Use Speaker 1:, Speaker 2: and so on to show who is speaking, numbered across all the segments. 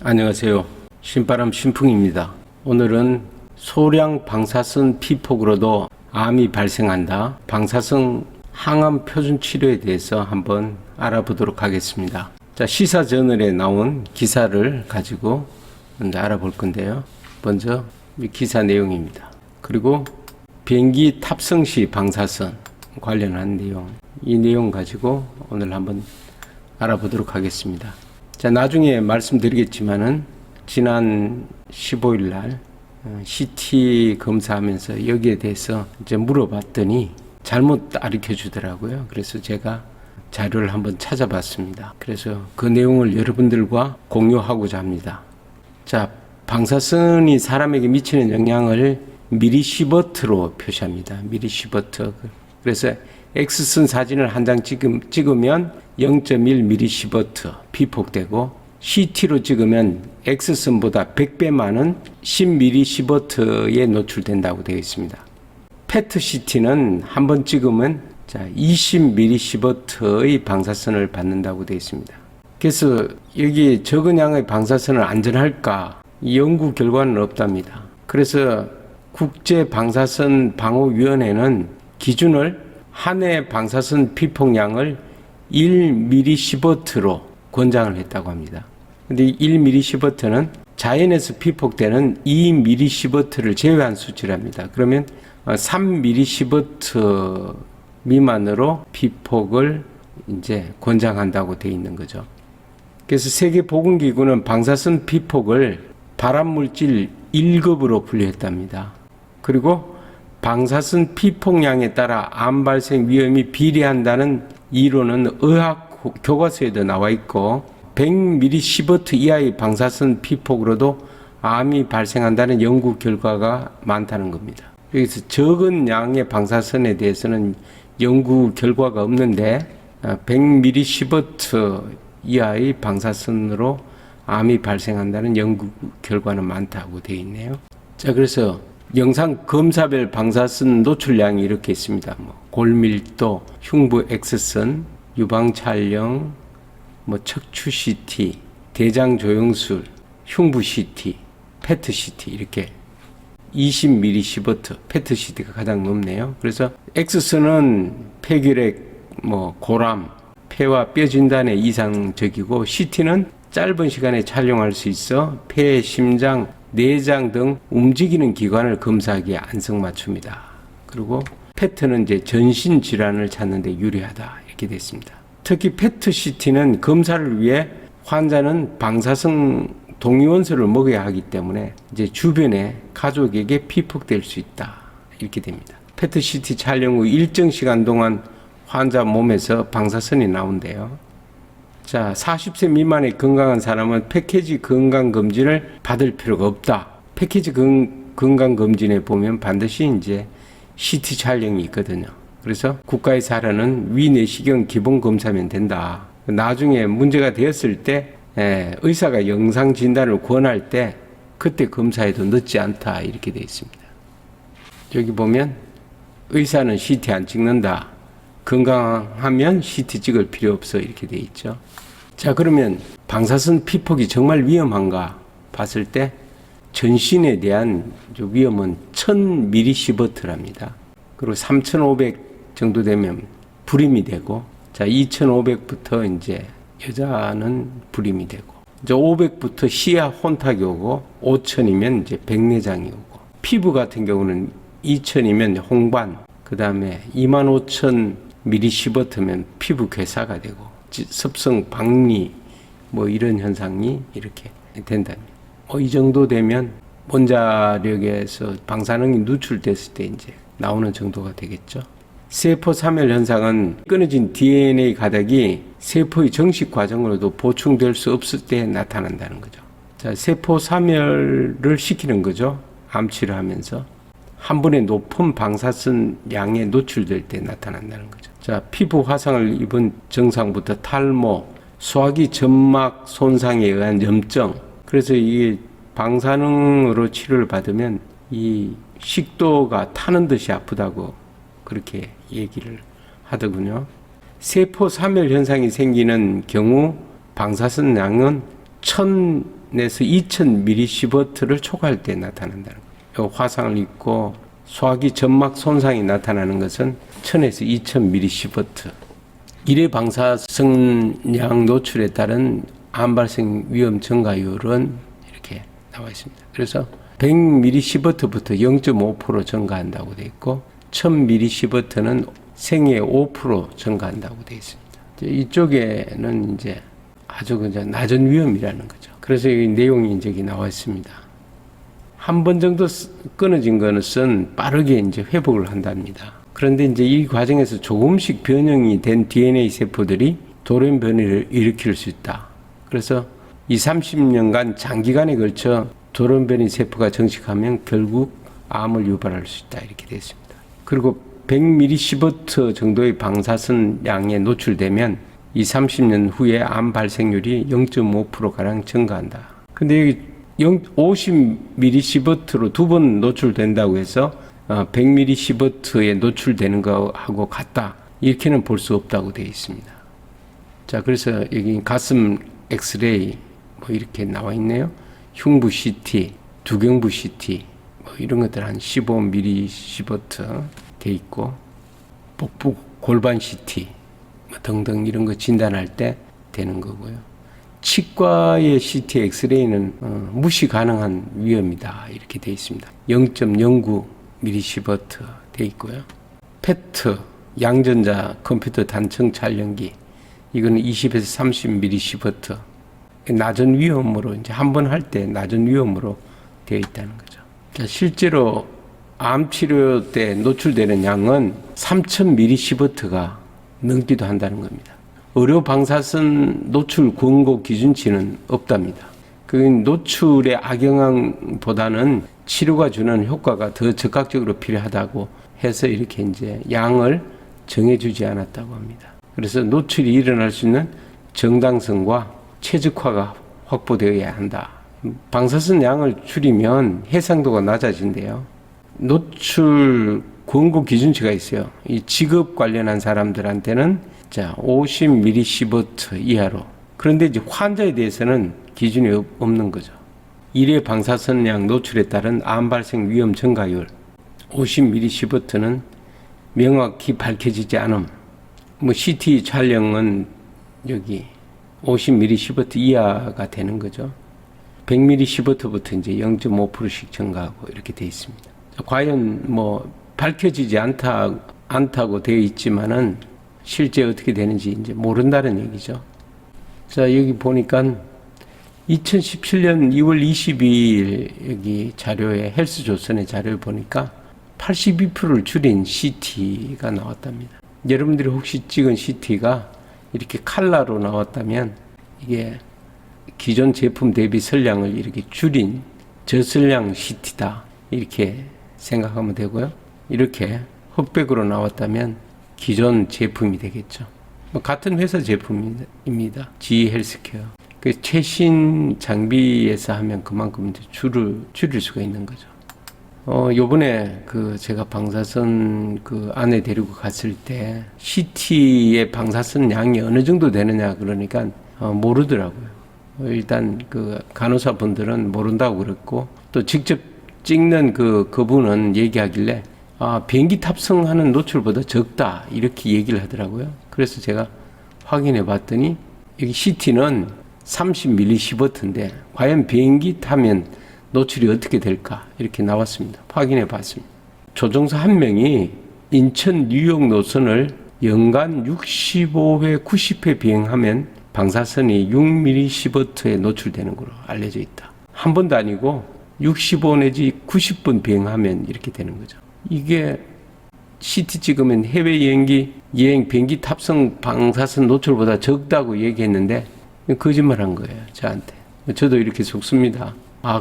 Speaker 1: 안녕하세요. 신바람 신풍입니다. 오늘은 소량 방사선 피폭으로도 암이 발생한다. 방사선 항암 표준 치료에 대해서 한번 알아보도록 하겠습니다. 자, 시사저널에 나온 기사를 가지고 먼저 알아볼 건데요. 먼저 이 기사 내용입니다. 그리고 비행기 탑승 시 방사선 관련한 내용, 이 내용 가지고 오늘 한번 알아보도록 하겠습니다. 자, 나중에 말씀드리겠지만은 지난 15일 날 CT 검사하면서 여기에 대해서 이제 물어봤더니 잘못 가르쳐 주더라고요. 그래서 제가 자료를 한번 찾아봤습니다. 그래서 그 내용을 여러분들과 공유하고자 합니다. 자, 방사선이 사람에게 미치는 영향을 미리시버트로 표시합니다. 미리시버트. 그래서 X선 사진을 한 장 찍으면 0.1 미리시버트 피폭되고, CT로 찍으면 X선보다 100배 많은 10 미리시버트에 노출된다고 되어 있습니다. PET CT는 한 번 찍으면 20 미리시버트의 방사선을 받는다고 되어 있습니다. 그래서 여기 적은 양의 방사선은 안전할까? 이 연구 결과는 없답니다. 그래서 국제방사선 방호위원회는 기준을 한 해 방사선 피폭량을 1mS로 권장을 했다고 합니다. 근데 1mS는 자연에서 피폭되는 2mS를 제외한 수치랍니다. 그러면 3mS 미만으로 피폭을 이제 권장한다고 되어 있는 거죠. 그래서 세계보건기구는 방사선 피폭을 발암물질 1급으로 분류했답니다. 그리고 방사선 피폭량에 따라 암 발생 위험이 비례한다는 이론은 의학 교과서에도 나와 있고, 100mS 이하의 방사선 피폭으로도 암이 발생한다는 연구 결과가 많다는 겁니다. 여기서 적은 양의 방사선에 대해서는 연구 결과가 없는데 100mS 이하의 방사선으로 암이 발생한다는 연구 결과는 많다고 되어 있네요. 자, 그래서 영상 검사별 방사선 노출량이 이렇게 있습니다. 골밀도, 흉부 X선, 유방 촬영, 척추 CT, 대장 조영술, 흉부 CT, PET CT 이렇게 20mS, PET CT가 가장 높네요. 그래서 X선은 폐결핵, 고람, 폐와 뼈 진단에 이상적이고, CT는 짧은 시간에 촬영할 수 있어 폐, 심장, 내장 등 움직이는 기관을 검사하기에 안성맞춤이다. 그리고 PET는 이제 전신 질환을 찾는 데 유리하다 이렇게 됐습니다. 특히 PET CT는 검사를 위해 환자는 방사선 동위원소를 먹여야 하기 때문에 이제 주변에 가족에게 피폭될 수 있다 이렇게 됩니다. PET CT 촬영 후 일정 시간 동안 환자 몸에서 방사선이 나온대요. 자, 40세 미만의 건강한 사람은 패키지 건강검진을 받을 필요가 없다. 패키지 건강검진에 보면 반드시 이제 CT 촬영이 있거든요. 그래서 국가에서 하라는 위내시경 기본검사면 된다. 나중에 문제가 되었을 때 의사가 영상 진단을 권할 때 그때 검사해도 늦지 않다 이렇게 되어 있습니다. 여기 보면 의사는 CT 안 찍는다. 건강하면 CT 찍을 필요 없어 이렇게 되어 있죠. 자, 그러면 방사선 피폭이 정말 위험한가 봤을 때 전신에 대한 위험은 1000mS랍니다. 그리고 3500 정도 되면 불임이 되고, 자, 2500부터 이제 여자는 불임이 되고, 이제 500부터 시야 혼탁이 오고, 5000이면 이제 백내장이 오고, 피부 같은 경우는 2000이면 홍반, 그 다음에 25000mS면 피부 괴사가 되고, 습성 박리 이런 현상이 이렇게 된답니다. 이 정도 되면 원자력에서 방사능이 누출됐을 때 이제 나오는 정도가 되겠죠. 세포 사멸 현상은 끊어진 DNA 가닥이 세포의 정식 과정으로도 보충될 수 없을 때 나타난다는 거죠. 자, 세포 사멸을 시키는 거죠. 암치를 하면서 한 번에 높은 방사선 양에 노출될 때 나타난다는 거죠. 자, 피부 화상을 입은 증상부터 탈모, 소화기 점막 손상에 의한 염증. 그래서 이게 방사능으로 치료를 받으면 이 식도가 타는 듯이 아프다고 그렇게 얘기를 하더군요. 세포 사멸 현상이 생기는 경우 방사선 양은 1000 2000mS를 초과할 때 나타난다는 거예요. 화상을 입고 소화기 점막 손상이 나타나는 것은 1000에서 2000mS. 일회 방사성량 노출에 따른 암 발생 위험 증가율은 이렇게 나와 있습니다. 그래서 100mS부터 0.5% 증가한다고 되어 있고 1000mS는 생애 5% 증가한다고 되어 있습니다. 이쪽에는 이제 아주 그냥 낮은 위험이라는 거죠. 그래서 이 내용이 이제 나와 있습니다. 한 번 정도 끊어진 것은 빠르게 이제 회복을 한답니다. 그런데 이제 이 과정에서 조금씩 변형이 된 DNA 세포들이 돌연변이를 일으킬 수 있다. 그래서 30년간 장기간에 걸쳐 돌연변이 세포가 정식하면 결국 암을 유발할 수 있다. 이렇게 되어 있습니다. 그리고 100mS 정도의 방사선 양에 노출되면 30년 후에 암 발생률이 0.5%가량 증가한다. 근데 여기 50mS로 두 번 노출된다고 해서 100mS에 노출되는 거하고 같다. 이렇게는 볼 수 없다고 되어 있습니다. 자, 그래서 여기 가슴 엑스레이 뭐 이렇게 나와 있네요. 흉부 CT, 두경부 CT 뭐 이런 것들 한 15mS 돼 있고 복부 골반 CT 뭐 등등 이런 거 진단할 때 되는 거고요. 치과의 CT 엑스레이는 무시 가능한 위험이다 이렇게 돼 있습니다. 0.09mS 돼 있고요. PET 양전자 컴퓨터 단층 촬영기 이거는 20에서 30mS 낮은 위험으로 이제 한 번 할 때 낮은 위험으로 되어 있다는 거죠. 자, 실제로 암 치료 때 노출되는 양은 3000mS가 넘기도 한다는 겁니다. 의료 방사선 노출 권고 기준치는 없답니다. 그 노출의 악영향보다는 치료가 주는 효과가 더 적극적으로 필요하다고 해서 이렇게 이제 양을 정해주지 않았다고 합니다. 그래서 노출이 일어날 수 있는 정당성과 최적화가 확보되어야 한다. 방사선 양을 줄이면 해상도가 낮아진대요. 노출 권고 기준치가 있어요. 이 직업 관련한 사람들한테는 50mS 이하로. 그런데 이제 환자에 대해서는 기준이 없는 거죠. 일회 방사선량 노출에 따른 암 발생 위험 증가율 50mS는 명확히 밝혀지지 않음. 뭐 CT 촬영은 여기 50mS 이하가 되는 거죠. 100mS부터 이제 0.5%씩 증가하고 이렇게 되어 있습니다. 과연 뭐 밝혀지지 않다고 되어 있지만은 실제 어떻게 되는지 이제 모른다는 얘기죠. 자, 여기 보니까 2017년 2월 22일 여기 자료에 헬스조선의 자료를 보니까 82%를 줄인 CT가 나왔답니다. 여러분들이 혹시 찍은 CT가 이렇게 칼라로 나왔다면 이게 기존 제품 대비 선량을 이렇게 줄인 저선량 CT다 이렇게 생각하면 되고요. 이렇게 흑백으로 나왔다면 기존 제품이 되겠죠. 같은 회사 제품입니다. GE 헬스케어. 그 최신 장비에서 하면 그만큼 이제 줄일 수가 있는 거죠. 요번에 제가 방사선 안에 데리고 갔을 때 CT의 방사선 양이 어느 정도 되느냐 그러니까 모르더라고요. 일단 간호사분들은 모른다고 그랬고 또 직접 찍는 그분은 얘기하길래 비행기 탑승하는 노출보다 적다 이렇게 얘기를 하더라고요. 그래서 제가 확인해 봤더니 여기 CT는 30mS인데 과연 비행기 타면 노출이 어떻게 될까 이렇게 나왔습니다. 확인해 봤습니다. 조종사 한 명이 인천 뉴욕 노선을 연간 65회 90회 비행하면 방사선이 6mS에 노출되는 것으로 알려져 있다. 한 번도 아니고 65 내지 90번 비행하면 이렇게 되는 거죠. 이게 CT 찍으면 해외여행 비행기 탑승 방사선 노출보다 적다고 얘기했는데 거짓말한 거예요, 저한테. 저도 이렇게 속습니다.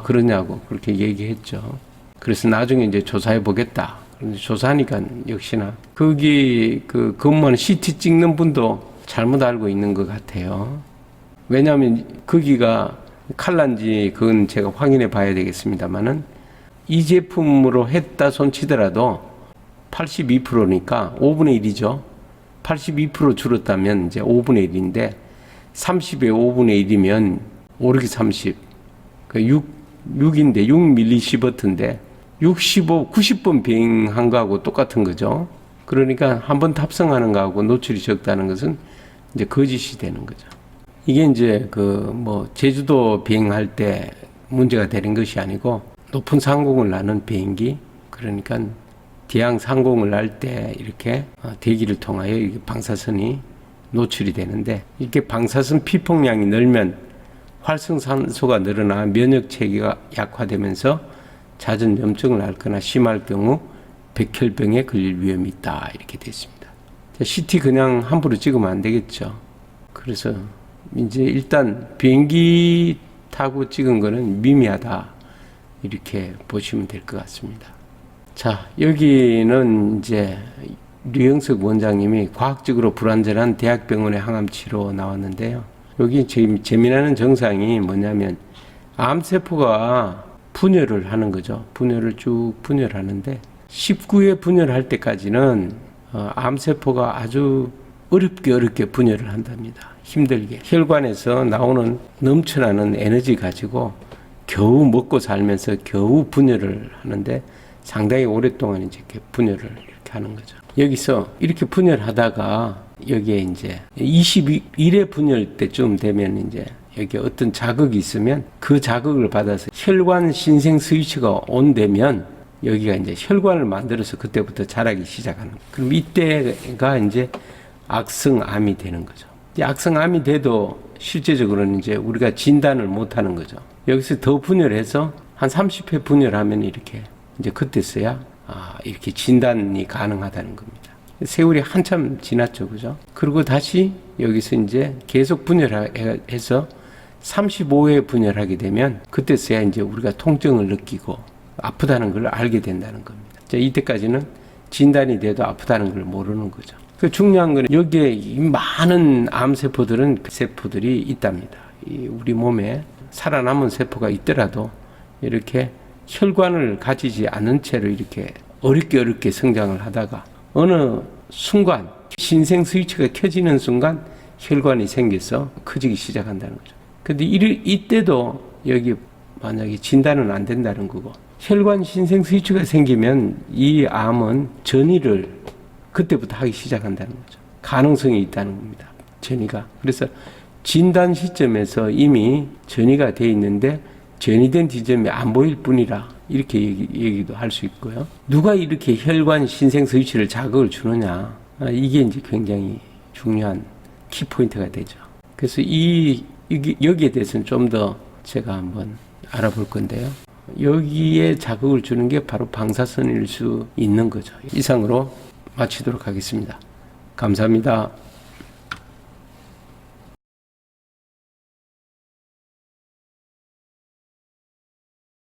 Speaker 1: 그러냐고 그렇게 얘기했죠. 그래서 나중에 이제 조사해 보겠다. 그런데 조사하니까 역시나 거기 근무하는 CT 찍는 분도 잘못 알고 있는 것 같아요. 왜냐하면 거기가 칼란지 그건 제가 확인해 봐야 되겠습니다만은 이 제품으로 했다 손치더라도 82%니까 5분의 1이죠. 82% 줄었다면 이제 5분의 1인데 30에 5분의 1이면 5, 6, 30, 그 6인데 6mS인데 90번 비행한 거하고 똑같은 거죠. 그러니까 한 번 탑승하는 거하고 노출이 적다는 것은 이제 거짓이 되는 거죠. 이게 이제 제주도 비행할 때 문제가 되는 것이 아니고 높은 상공을 나는 비행기, 그러니까 대양 상공을 날 때 이렇게 대기를 통하여 이게 방사선이 노출이 되는데, 이렇게 방사선 피폭량이 늘면 활성산소가 늘어나 면역 체계가 약화되면서 잦은 염증을 앓거나 심할 경우 백혈병에 걸릴 위험이 있다, 이렇게 됐습니다. CT 그냥 함부로 찍으면 안 되겠죠. 그래서 이제 일단 비행기 타고 찍은 거는 미미하다, 이렇게 보시면 될 것 같습니다. 자, 여기는 이제 류영석 원장님이 과학적으로 불완전한 대학병원의 항암치료 나왔는데요. 여기 재미나는 증상이 뭐냐면 암세포가 분열을 하는 거죠. 분열을 쭉 분열하는데 19회 분열할 때까지는 암세포가 아주 어렵게 분열을 한답니다. 힘들게. 혈관에서 나오는 넘쳐나는 에너지 가지고 겨우 먹고 살면서 겨우 분열을 하는데 상당히 오랫동안 이제 이렇게 분열을 이렇게 하는 거죠. 여기서 이렇게 분열하다가 여기에 이제 21회 분열 때쯤 되면 이제 여기 어떤 자극이 있으면 그 자극을 받아서 혈관 신생 스위치가 온되면 여기가 이제 혈관을 만들어서 그때부터 자라기 시작하는 거예요. 그럼 이때가 이제 악성암이 되는 거죠. 이 악성암이 돼도 실제적으로는 이제 우리가 진단을 못 하는 거죠. 여기서 더 분열해서 한 30회 분열하면 이렇게 이제 그때서야 이렇게 진단이 가능하다는 겁니다. 세월이 한참 지났죠, 그죠? 그리고 다시 여기서 이제 계속 분열해서 35회 분열하게 되면 그때서야 이제 우리가 통증을 느끼고 아프다는 걸 알게 된다는 겁니다. 이때까지는 진단이 돼도 아프다는 걸 모르는 거죠. 그 중요한 건 여기에 이 많은 암세포들은 세포들이 있답니다. 우리 몸에 살아남은 세포가 있더라도 이렇게 혈관을 가지지 않은 채로 이렇게 어렵게 성장을 하다가 어느 순간 신생 스위치가 켜지는 순간 혈관이 생겨서 커지기 시작한다는 거죠. 근데 이때도 여기 만약에 진단은 안 된다는 거고, 혈관 신생 스위치가 생기면 이 암은 전이를 그때부터 하기 시작한다는 거죠. 가능성이 있다는 겁니다. 전이가. 그래서 진단 시점에서 이미 전이가 돼 있는데 전이된 지점이 안 보일 뿐이라 이렇게 얘기도 할 수 있고요. 누가 이렇게 혈관 신생 스위치를 자극을 주느냐, 이게 이제 굉장히 중요한 키포인트가 되죠. 그래서 여기에 대해서는 좀 더 제가 한번 알아볼 건데요. 여기에 자극을 주는 게 바로 방사선일 수 있는 거죠. 이상으로 마치도록 하겠습니다. 감사합니다.